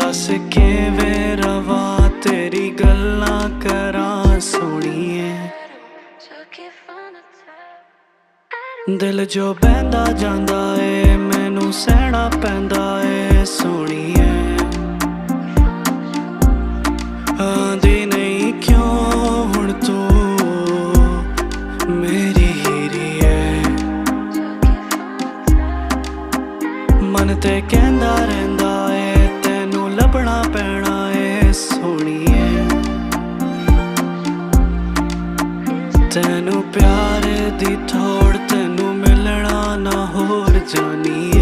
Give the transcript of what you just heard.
दस किवें रवा तेरी गल्लां करां सोहणीए। दिल जो बहंदा जांदा ए मैनू सहना पैंदा ए सोहणीए। आंदी नहीं क्यों हुण तू मेरी हीरी है। मन ते कहंदा रहिंदा ए तैनू लभना पैना ए सोहणीए। तैनू प्यार दी थोड़ तैनू मिलना ना होर जानी।